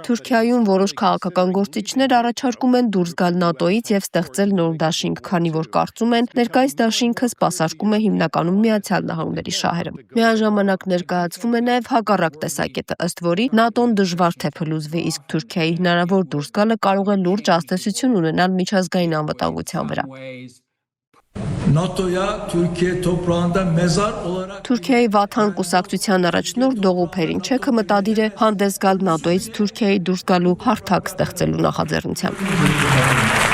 Թուրքիայում որոշ քաղաքական գործիչներ առաջարկում են դուրս գալ ՆԱՏՕ-ից եւ ստեղծել նոր դաշինք, քանի որ կարծում են, ներկայիս դաշինքը սպասարկում է հիմնականում Միացյալ Նահանգների շահերը։ Միաժամանակ ներկայացվում է նաեւ հակառակ տեսակետը, ըստ որի ՆԱՏՕ-ն դժվար թե փլուզվի, իսկ Թուրքիայի հնարավոր դուրս գալը կարող է լուրջ ազդեցություն ունենալ միջազգային անվտանգության վրա։ Թուրքիայի Վաթան կուսակցության առաջնորդ Doğu Perinçek մտադիր է հանդես գալ ՆԱՏՕ-ից Թուրքիայի դուրս գալու հարթակ ստեղծելու նախաձեռնությամբ։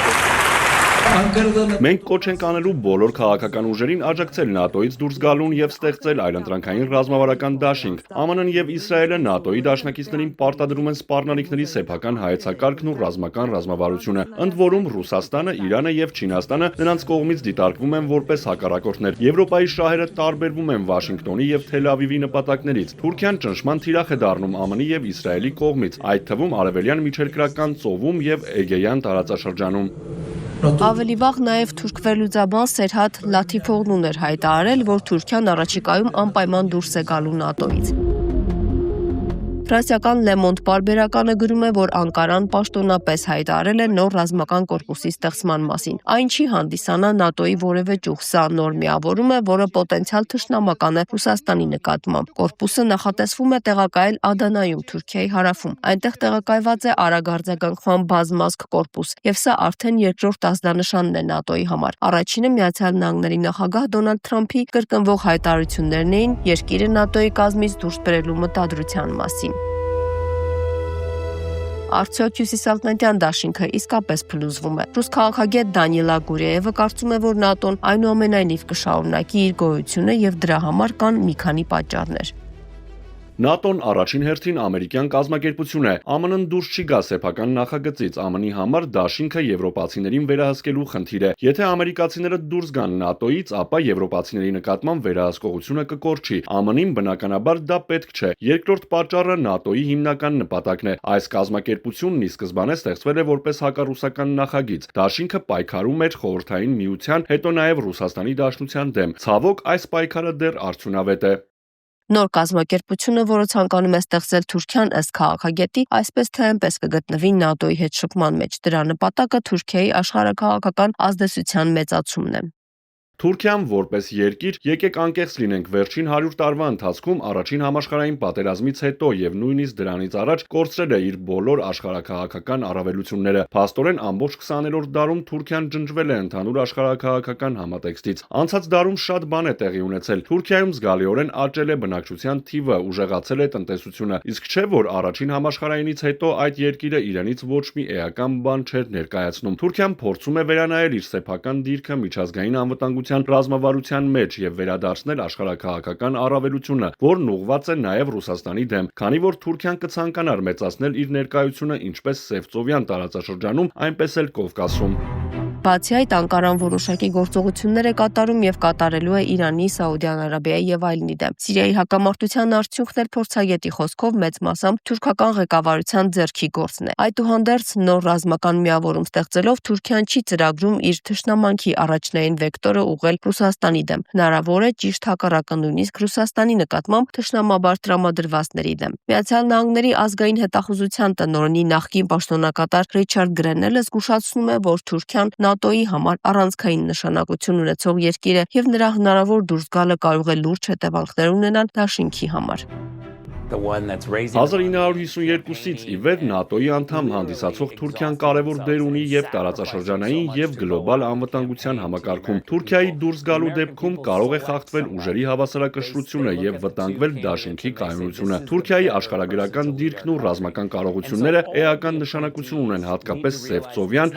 Մենք կոչ ենք անելու բոլոր քաղաքական ուժերին աջակցել ՆԱՏՕ-ից դուրս գալուն եւ ստեղծել այլընտրանքային ռազմավարական դաշինք։ ԱՄՆ-ն եւ Իսրայելը ՆԱՏՕ-ի դաշնակիցներին պարտադրում են սպառնալիքների սեփական հայեցակարգն ու ռազմական ռազմավարությունը, ընդ որում Ռուսաստանը, Իրանը եւ Չինաստանը նրանց կողմից դիտարկվում են որպես հակառակորդներ։ Եվրոպայի շահերը տարբերվում են Վաշինգտոնի եւ Թել Ավիվի նպատակներից։ Թուրքիան ճնշման թիրախ է դառնում ԱՄՆ-ի եւ Իսրայելի կողմից, այդ թվում արևելյան միջերկրական ծովում եւ Էգեյան տարածաշրջանում։ Ավելի վաղ նաև թուրք վերլուծաբան Սերհատ Լաթիփօղլուն էր հայտարարել, որ Թուրքիան առաջիկայում անպայման դուրս է գալու ՆԱՏՕ-ից։ Ֆրանսիական Le Monde պարբերականը գրում է, որ Անկարան պաշտոնապես հայտարարել է նոր ռազմական կորպուսի ստեղծման մասին։ Այն չի հանդիսանա ՆԱՏՕ-ի որևէ ճյուղ, սա նոր միավորում է, որը պոտենցիալ թշնամական է Ռուսաստանի նկատմամբ։ Կորպուսը նախատեսվում է տեղակայել Ադանայում, Թուրքիայի հարավում։ Այնտեղ տեղակայված է արագ արձագանքման բազմազգ կորպուս, եւ սա արդեն երկրորդ ազդանշանն է ՆԱՏՕ-ի համար։ Առաջինը Միացյալ Նահանգների նախագահ Դոնալդ Թրամփի կրկնվող հայտարարություններն էին երկիրը ՆԱՏՕ-ի կազմից դուրս բերելու մտադրության մասին։ Արդյոք հյուսիսատլանտյան դաշինքը իսկապես փլուզվում է։ Ռուս քաղաքագետ Դանիելա Գուրիևը կարծում է, որ ՆԱՏՕ-ն այնուամենայնիվ կշարունակի իր գոյությունը եւ դրա համար կան մի քանի պատճառներ։ ՆԱՏՕ-ն առաջին հերթին ամերիկյան կազմակերպություն է, ԱՄՆ-ն դուրս չի գա սեփական նախագծից, ԱՄՆ-ի համար դաշինքը եվրոպացիներին վերահսկելու խնդիր է։ Եթե ամերիկացիները դուրս գան ՆԱՏՕ-ից, ապա եվրոպացիների նկատմամբ վերահսկողությունը կկորչի։ ԱՄՆ-ին բնականաբար դա պետք չէ։ Երկրորդ պատճառը ՆԱՏՕ-ի հիմնական նպատակն է։ Այս կազմակերպությունն ի սկզբանե ստեղծվել է որպես հակառուսական նախագիծ։ Դաշինքը պայքարում էր Խորհրդային Միության, հետո նաև Ռուսաստանի Դաշնության դեմ։ Ցավոք, այս պայքարը դեռ արդյունավետ է։ Նոր կազմակերպությունը, որը ցանկանում է ստեղծել Թուրքիան, ըստ քաղաքագետի, այսպես թե այնպես կգտնվի ՆԱՏՕ-ի հետ շփման մեջ։ Դրա նպատակը Թուրքիայի աշխարհաքաղաքական ազդեցության մեծացումն է։ Թուրքիան որպես երկիր, եկեք անկեղծ լինենք, վերջին 100 տարվա ընթացքում առաջին համաշխարհային պատերազմից հետո եւ նույնիսկ դրանից առաջ կորցրել է իր բոլոր աշխարհաքաղաքական առավելությունները։ Փաստորեն ամբողջ 20-րդ դարում Թուրքիան ջնջվել է ընդհանուր աշխարհաքաղաքական համատեքստից։ Անցած դարում շատ բան է տեղի ունեցել։ Թուրքիայում զգալիորեն աճել է բնակչության թիվը, ուժեղացել է տնտեսությունը, իսկ չէ որ առաջին համաշխարհայինից հետո այդ երկիրը իրենից ոչ մի էական բան չէր ներկայացնում։ Թուրքիան փորձում է վերանայել իր սեփական դիրքը միջազգային անվտանգության ռազմավարության մեջ եւ վերադարձնել աշխարհաքաղաքական առավելությունը, որն ուղղված է նաեւ Ռուսաստանի դեմ, քանի որ Թուրքիան կցանկանար մեծացնել իր ներկայությունը ինչպես Սևծովյան տարածաշրջանում, այնպես էլ Կովկասում։ Բացի այդ, Անկարան որոշակի գործողություններ է կատարում եւ կատարելու է Իրանի, Սաուդյան Արաբիայի եւ այլնի դեմ։ Սիրիայի հակամարտության արդյունքն էլ փորձագետի խոսքով մեծ մասամբ թուրքական ղեկավարության ձեռքի գործն է։ Այդուհանդերձ նոր ռազմական միավորում ստեղծելով Թուրքիան չի ծրագրում իր թշնամանքի առաջնային վեկտորը ուղղել Ռուսաստանի դեմ։ Հնարավոր է ճիշտ հակառակը, նույնիսկ Ռուսաստանի նկատմամբ թշնամաբար տրամադրվածների դեմ։ Միացյալ Նահանգների ազգային հետախուզության տնօրենի նախկին պաշտոնակատար Ռիչարդ Գրենելը զգուշացնում է, որ Թուրքիան ՆԱՏՕ-ի համար առանցքային նշանակություն ունեցող երկիր է եւ նրա հնարավոր դուրս գալը կարող է լուրջ հետևանքներ ունենալ դաշինքի համար։ 1952-ից ի վեր ՆԱՏՕ-ի անդամ հանդիսացող Թուրքիան կարևոր դեր ունի եւ տարածաշրջանային եւ գլոբալ անվտանգության համակարգում։ Թուրքիայի դուրս գալու դեպքում կարող է խախտվել ուժերի հավասարակշռությունը եւ վտանգվել դաշինքի կայունությունը։ Թուրքիայի աշխարհագրական դիրքն ու ռազմական կարողությունները էական նշանակություն ունեն հատկապես Սևծովյան,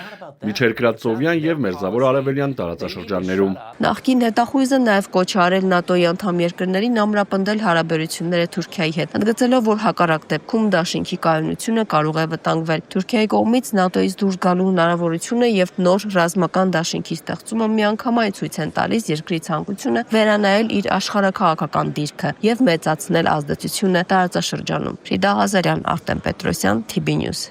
Միջերկրածովյան եւ Մերձավոր Արևելյան տարածաշրջաններում։ Նախկին հետախույզը նաեւ կոչ է արել ՆԱՏՕ-ի անդամ երկրներին ամրապնդել հարաբերությունները Թուրքիայի հետ, ընդգծելով, որ հակառակ դեպքում դաշինքի կայունությունը կարող է վտանգվել։ Թուրքիայի կողմից ՆԱՏՕ-ից դուրս գալու հնարավորությունը եւ նոր ռազմական դաշինքի ստեղծումը միանգամայն ցույց են տալիս երկրի ցանկությունը վերանայել իր աշխարհաքաղաքական դիրքը եւ մեծացնել ազդեցությունը տարածաշրջանում։ Ֆրիդա Ղազարյան, Արտեմ Պետրոսյան, TB News։